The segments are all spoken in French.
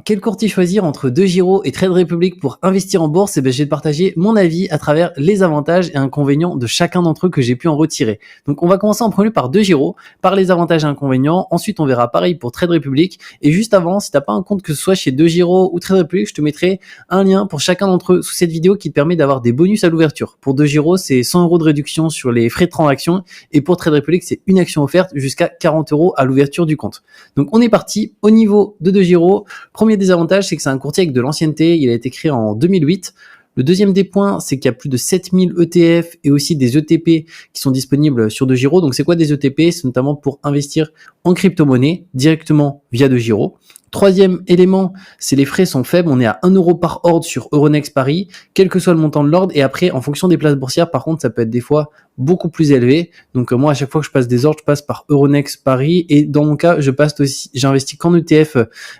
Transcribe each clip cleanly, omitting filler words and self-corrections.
quel courtier choisir entre DEGIRO et Trade Republic pour investir en bourse? Je vais te partager mon avis à travers les avantages et inconvénients de chacun d'entre eux que j'ai pu en retirer. Donc on va commencer en premier par DEGIRO, par les avantages et inconvénients. Ensuite on verra pareil pour Trade Republic. Et juste avant, si tu n'as pas un compte que ce soit chez DEGIRO ou Trade Republic, je te mettrai un lien pour chacun d'entre eux sous cette vidéo qui te permet d'avoir des bonus à l'ouverture. Pour DEGIRO, c'est 100 € de réduction sur les frais de transaction. Et pour Trade Republic, c'est une action offerte jusqu'à 40 € à l'ouverture du compte. Donc on est parti. Au niveau de DEGIRO, premier désavantage, c'est que c'est un courtier avec de l'ancienneté. Il a été créé en 2008. Le deuxième des points, c'est qu'il y a plus de 7000 ETF et aussi des ETP qui sont disponibles sur DEGIRO. Donc c'est quoi des ETP? C'est notamment pour investir en crypto-monnaie directement via DEGIRO. Troisième élément, c'est les frais sont faibles. On est à 1 € par ordre sur Euronext Paris, quel que soit le montant de l'ordre. Et après, en fonction des places boursières, par contre, ça peut être des fois beaucoup plus élevé. Donc moi, à chaque fois que je passe des ordres, je passe par Euronext Paris. Et dans mon cas, j'investis qu'en ETF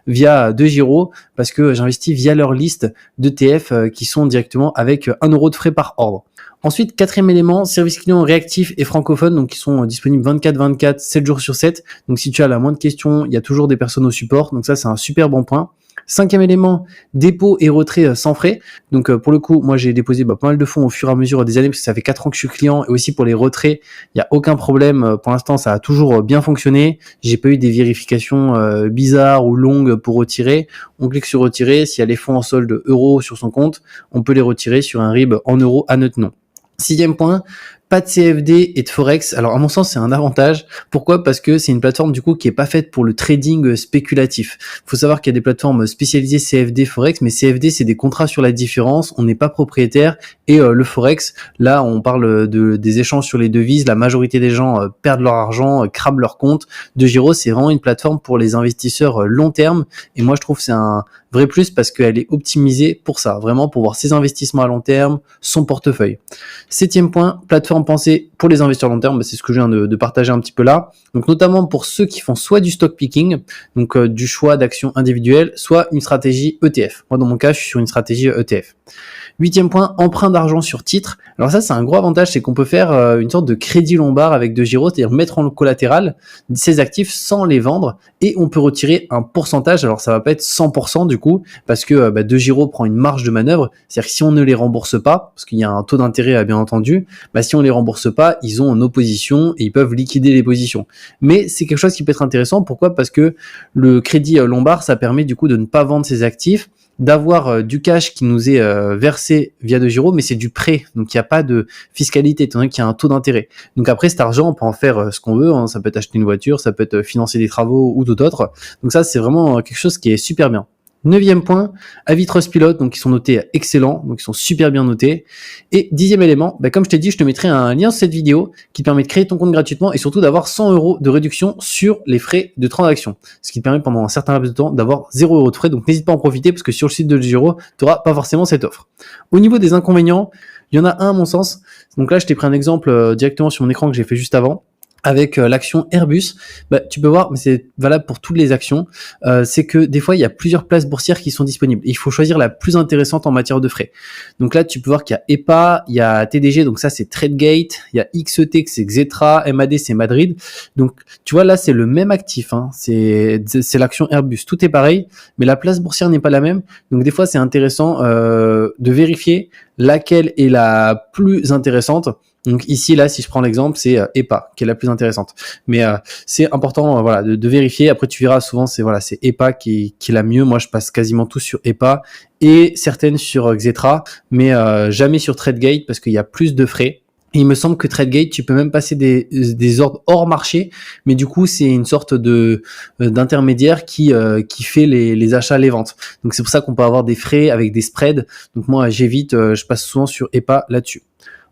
via DEGIRO parce que j'investis via leur liste d'ETF qui sont directement avec 1 € de frais par ordre. Ensuite, quatrième élément, service client réactif et francophone, donc qui sont disponibles 24/24, 7 jours sur 7. Donc si tu as la moindre question, il y a toujours des personnes au support. Donc ça, c'est un super bon point. Cinquième élément, dépôt et retrait sans frais. Donc pour le coup, moi j'ai déposé pas mal de fonds au fur et à mesure des années parce que ça fait 4 ans que je suis client, et aussi pour les retraits, il n'y a aucun problème. Pour l'instant, ça a toujours bien fonctionné. J'ai pas eu des vérifications bizarres ou longues pour retirer. On clique sur retirer. S'il y a les fonds en solde euros sur son compte, on peut les retirer sur un RIB en euros à notre nom. Sixième point, pas de CFD et de Forex. Alors à mon sens, c'est un avantage. Pourquoi? Parce que c'est une plateforme du coup qui est pas faite pour le trading spéculatif. Faut savoir qu'il y a des plateformes spécialisées CFD, Forex, mais CFD c'est des contrats sur la différence, on n'est pas propriétaire. Et le Forex, là on parle des échanges sur les devises. La majorité des gens perdent leur argent, crament leur compte. DEGIRO, c'est vraiment une plateforme pour les investisseurs long terme. Et moi je trouve que c'est un vrai plus parce qu'elle est optimisée pour ça, vraiment pour voir ses investissements à long terme, son portefeuille. Septième point, plateforme pensée pour les investisseurs long terme, c'est ce que je viens de partager un petit peu là. Donc notamment pour ceux qui font soit du stock picking, donc du choix d'actions individuelles, soit une stratégie ETF. Moi dans mon cas, je suis sur une stratégie ETF. Huitième point, emprunt d'argent sur titre. Alors ça, c'est un gros avantage, c'est qu'on peut faire une sorte de crédit lombard avec DEGIRO, c'est-à-dire mettre en collatéral ses actifs sans les vendre, et on peut retirer un pourcentage. Alors ça va pas être 100% du coup, parce que DEGIRO prend une marge de manœuvre, c'est-à-dire que si on ne les rembourse pas, parce qu'il y a un taux d'intérêt bien entendu, si on les rembourse pas, ils ont en opposition et ils peuvent liquider les positions. Mais c'est quelque chose qui peut être intéressant. Pourquoi? Parce que le crédit lombard, ça permet du coup de ne pas vendre ses actifs, d'avoir du cash qui nous est versé via DEGIRO, mais c'est du prêt, donc il n'y a pas de fiscalité, étant donné qu'il y a un taux d'intérêt. Donc après, cet argent, on peut en faire ce qu'on veut, hein. Ça peut être acheter une voiture, ça peut être financer des travaux ou tout autre. Donc ça, c'est vraiment quelque chose qui est super bien. Neuvième point, avis Trustpilot, donc ils sont notés excellents, donc ils sont super bien notés. Et dixième élément, comme je t'ai dit, je te mettrai un lien sur cette vidéo qui te permet de créer ton compte gratuitement et surtout d'avoir 100 € de réduction sur les frais de transaction. Ce qui te permet pendant un certain laps de temps d'avoir 0 € de frais, donc n'hésite pas à en profiter parce que sur le site de DEGIRO, tu n'auras pas forcément cette offre. Au niveau des inconvénients, il y en a un à mon sens. Donc là, je t'ai pris un exemple directement sur mon écran que j'ai fait juste avant. Avec l'action Airbus, tu peux voir, mais c'est valable pour toutes les actions, c'est que des fois il y a plusieurs places boursières qui sont disponibles. Et il faut choisir la plus intéressante en matière de frais. Donc là tu peux voir qu'il y a EPA, il y a TDG, donc ça c'est Tradegate, il y a XET, c'est Xetra, MAD c'est Madrid. Donc tu vois là c'est le même actif, hein. C'est l'action Airbus, tout est pareil, mais la place boursière n'est pas la même. Donc des fois c'est intéressant de vérifier laquelle est la plus intéressante. Donc ici, là, si je prends l'exemple, c'est EPA qui est la plus intéressante. Mais c'est important de vérifier. Après, tu verras souvent, c'est EPA qui est la mieux. Moi, je passe quasiment tout sur EPA et certaines sur Xetra, mais jamais sur Tradegate parce qu'il y a plus de frais. Et il me semble que Tradegate, tu peux même passer des ordres hors marché, mais du coup, c'est une sorte d'intermédiaire qui fait les achats, les ventes. Donc c'est pour ça qu'on peut avoir des frais avec des spreads. Donc moi, j'évite, je passe souvent sur EPA là-dessus.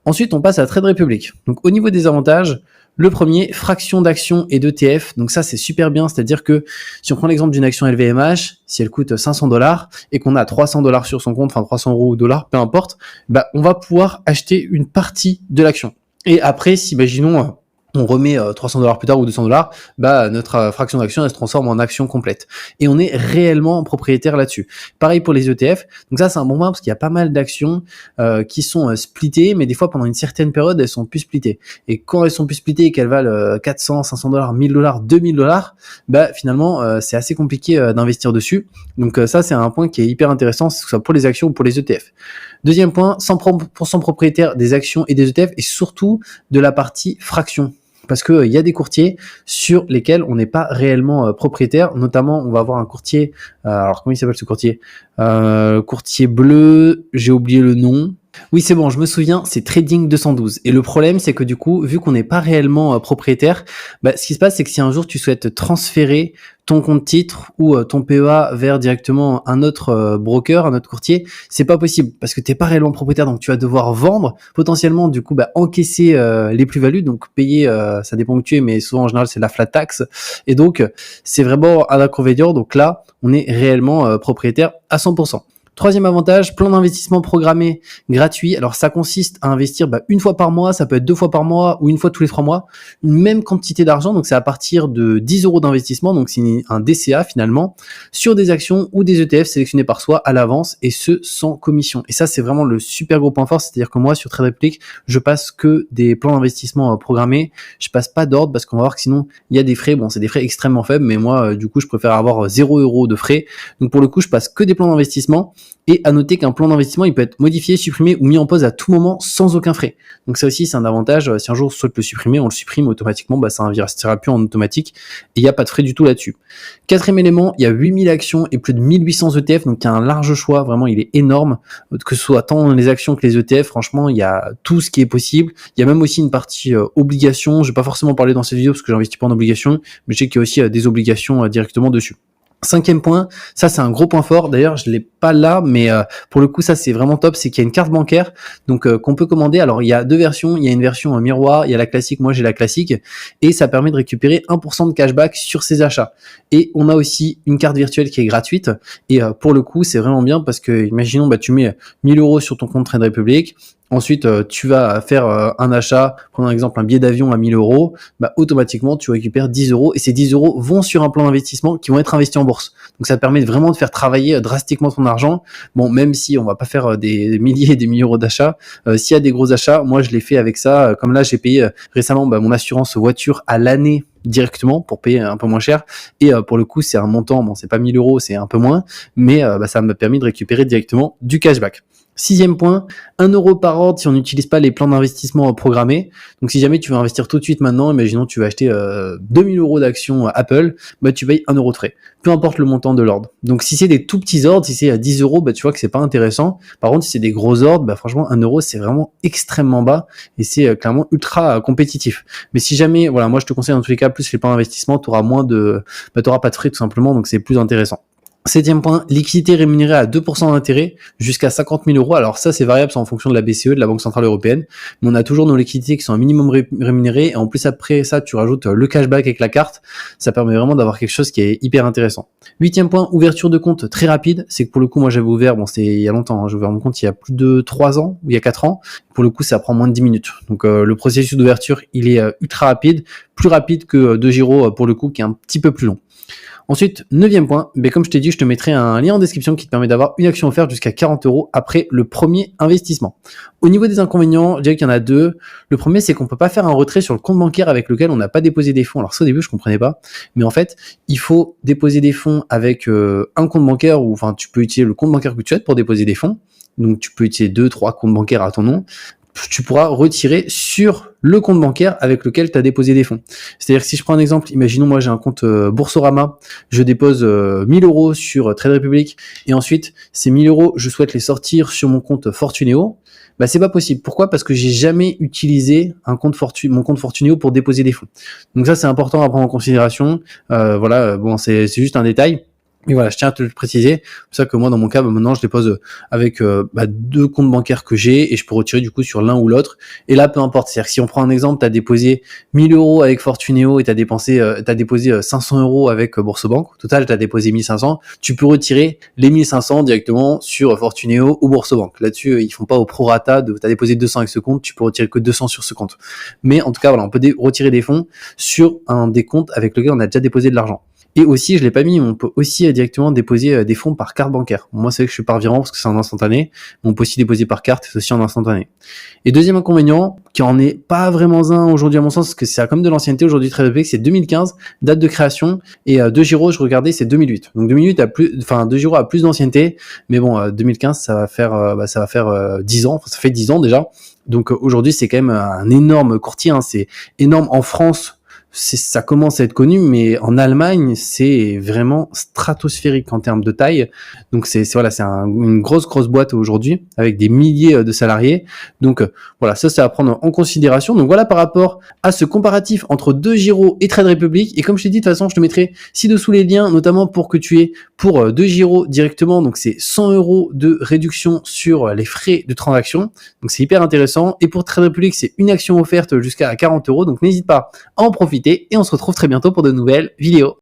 Ensuite, on passe à Trade Republic. Donc, au niveau des avantages, le premier, fraction d'actions et d'ETF. Donc ça, c'est super bien. C'est-à-dire que si on prend l'exemple d'une action LVMH, si elle coûte 500 $ et qu'on a 300 $ sur son compte, enfin 300 € ou dollars, peu importe, on va pouvoir acheter une partie de l'action. Et après, si imaginons on remet 300 $ plus tard ou 200 $, bah notre fraction d'action elle se transforme en action complète. Et on est réellement propriétaire là-dessus. Pareil pour les ETF. Donc ça c'est un bon point parce qu'il y a pas mal d'actions qui sont splittées, mais des fois pendant une certaine période elles sont plus splittées. Et quand elles sont plus splittées et qu'elles valent 400, 500 $, 1000 $, 2000 $, bah finalement c'est assez compliqué d'investir dessus. Donc ça c'est un point qui est hyper intéressant, que ce soit pour les actions ou pour les ETF. Deuxième point, 100% propriétaire des actions et des ETF et surtout de la partie fraction. Parce que y a des courtiers sur lesquels on n'est pas réellement propriétaire. Notamment, on va avoir un courtier. Alors comment il s'appelle ce courtier? Courtier bleu. J'ai oublié le nom. Oui, c'est bon, je me souviens, c'est Trading 212. Et le problème, c'est que du coup, vu qu'on n'est pas réellement propriétaire, bah, ce qui se passe, c'est que si un jour tu souhaites transférer ton compte titre ou ton PEA vers directement un autre broker, un autre courtier, c'est pas possible parce que t'es pas réellement propriétaire. Donc tu vas devoir vendre, potentiellement du coup encaisser les plus-values, donc payer, ça dépend où tu es, mais souvent en général c'est la flat tax. Et donc c'est vraiment un inconvénient. Donc là, on est réellement propriétaire à 100%. Troisième avantage, plan d'investissement programmé gratuit. Alors ça consiste à investir une fois par mois, ça peut être 2 fois par mois ou une fois tous les 3 mois, une même quantité d'argent. Donc c'est à partir de 10 € d'investissement, donc c'est un DCA finalement, sur des actions ou des ETF sélectionnés par soi à l'avance et ce sans commission. Et ça c'est vraiment le super gros point fort, c'est-à-dire que moi sur Trade Republic, je passe que des plans d'investissement programmés, je passe pas d'ordre parce qu'on va voir que sinon il y a des frais. Bon, c'est des frais extrêmement faibles, mais moi du coup je préfère avoir 0 € de frais. Donc pour le coup je passe que des plans d'investissement. Et à noter qu'un plan d'investissement, il peut être modifié, supprimé ou mis en pause à tout moment sans aucun frais. Donc ça aussi, c'est un avantage. Si un jour on souhaite le supprimer, on le supprime automatiquement, ça n'investira plus en automatique et il n'y a pas de frais du tout là-dessus. Quatrième élément, il y a 8000 actions et plus de 1800 ETF, donc il y a un large choix, vraiment il est énorme, que ce soit tant les actions que les ETF, franchement il y a tout ce qui est possible. Il y a même aussi une partie obligations, je vais pas forcément parler dans cette vidéo parce que j'investis pas en obligations, mais je sais qu'il y a aussi des obligations directement dessus. Cinquième point, ça c'est un gros point fort, d'ailleurs je l'ai pas là, mais pour le coup ça c'est vraiment top, c'est qu'il y a une carte bancaire donc qu'on peut commander. Alors il y a deux versions, il y a une version miroir, il y a la classique, moi j'ai la classique, et ça permet de récupérer 1% de cashback sur ses achats. Et on a aussi une carte virtuelle qui est gratuite, et pour le coup c'est vraiment bien parce que imaginons tu mets 1000 € sur ton compte Trade Republic. Ensuite, tu vas faire un achat, prendre un exemple, un billet d'avion à 1000 €, automatiquement, tu récupères 10 € et ces 10 € vont sur un plan d'investissement qui vont être investis en bourse. Donc, ça te permet vraiment de faire travailler drastiquement ton argent. Bon, même si on va pas faire des milliers et des milliers d'euros d'achats, s'il y a des gros achats, moi, je l'ai fait avec ça. Comme là, j'ai payé récemment mon assurance voiture à l'année directement pour payer un peu moins cher et pour le coup c'est un montant, bon c'est pas 1000 €, c'est un peu moins, mais ça m'a permis de récupérer directement du cashback. Sixième point, 1 € par ordre si on n'utilise pas les plans d'investissement programmés. Donc si jamais tu veux investir tout de suite maintenant, imaginons tu vas acheter 2000 € d'actions Apple, tu payes 1 € de frais, peu importe le montant de l'ordre. Donc si c'est des tout petits ordres, si c'est à 10 €, tu vois que c'est pas intéressant. Par contre si c'est des gros ordres, franchement 1 € c'est vraiment extrêmement bas et c'est clairement ultra compétitif. Mais si jamais, voilà, moi je te conseille dans tous les cas plus les plans d'investissement, tu auras moins de, t'auras pas de frais tout simplement, donc c'est plus intéressant. Septième point, liquidité rémunérée à 2% d'intérêt jusqu'à 50 000 €. Alors ça, c'est variable, c'est en fonction de la BCE, de la Banque Centrale Européenne. Mais on a toujours nos liquidités qui sont un minimum rémunérées. Et en plus, après ça, tu rajoutes le cashback avec la carte. Ça permet vraiment d'avoir quelque chose qui est hyper intéressant. Huitième point, ouverture de compte très rapide. C'est que pour le coup, moi, j'avais ouvert, c'était il y a longtemps. J'ai ouvert mon compte il y a plus de 3 ans ou il y a 4 ans. Pour le coup, ça prend moins de 10 minutes. Donc le processus d'ouverture, il est ultra rapide. Plus rapide que DeGiro pour le coup, qui est un petit peu plus long. Ensuite, neuvième point, comme je t'ai dit, je te mettrai un lien en description qui te permet d'avoir une action offerte jusqu'à 40 € après le premier investissement. Au niveau des inconvénients, je dirais qu'il y en a deux. Le premier, c'est qu'on peut pas faire un retrait sur le compte bancaire avec lequel on n'a pas déposé des fonds. Alors ça, au début, je comprenais pas. Mais en fait, il faut déposer des fonds avec un compte bancaire ou tu peux utiliser le compte bancaire que tu souhaites pour déposer des fonds. Donc, tu peux utiliser 2-3 comptes bancaires à ton nom. Tu pourras retirer sur le compte bancaire avec lequel tu as déposé des fonds. C'est-à-dire que si je prends un exemple, imaginons moi j'ai un compte Boursorama, je dépose 1000 € sur Trade Republic et ensuite ces 1000 € je souhaite les sortir sur mon compte Fortuneo, c'est pas possible. Pourquoi ? Parce que j'ai jamais utilisé mon compte Fortuneo pour déposer des fonds. Donc ça c'est important à prendre en considération. C'est juste un détail. Mais voilà, je tiens à te le préciser. C'est pour ça que moi, dans mon cas, maintenant, je dépose avec deux comptes bancaires que j'ai et je peux retirer du coup sur l'un ou l'autre. Et là, peu importe. C'est-à-dire que si on prend un exemple, tu as déposé 1000 euros avec Fortuneo et t'as déposé 500 euros avec Boursobank. Au total, tu as déposé 1500. Tu peux retirer les 1500 directement sur Fortuneo ou Boursobank. Là-dessus, ils font pas au prorata de t'as déposé 200 avec ce compte, tu peux retirer que 200 sur ce compte. Mais en tout cas, voilà, on peut retirer des fonds sur un des comptes avec lequel on a déjà déposé de l'argent. Et aussi, je l'ai pas mis, on peut aussi directement déposer des fonds par carte bancaire. Moi, c'est vrai que je suis par virement parce que c'est en instantané, mais on peut aussi déposer par carte, c'est aussi en instantané. Et deuxième inconvénient, qui en est pas vraiment un aujourd'hui à mon sens, parce que c'est comme de l'ancienneté aujourd'hui très élevé, c'est 2015, date de création, et DEGIRO, je regardais, c'est 2008. Donc 2008 DEGIRO a plus d'ancienneté, mais bon, 2015, ça va faire 10 ans, ça fait 10 ans déjà. Donc aujourd'hui, c'est quand même un énorme courtier, hein, c'est énorme en France. Ça commence à être connu, mais en Allemagne, c'est vraiment stratosphérique en termes de taille. Donc c'est une grosse boîte aujourd'hui avec des milliers de salariés. Donc voilà, ça à prendre en considération. Donc voilà par rapport à ce comparatif entre DEGIRO et Trade Republic. Et comme je t'ai dit, de toute façon, je te mettrai ci-dessous les liens, notamment pour que tu aies pour DEGIRO directement. Donc c'est 100 euros de réduction sur les frais de transaction. Donc c'est hyper intéressant. Et pour Trade Republic, c'est une action offerte jusqu'à 40 euros. Donc n'hésite pas à en profiter et on se retrouve très bientôt pour de nouvelles vidéos.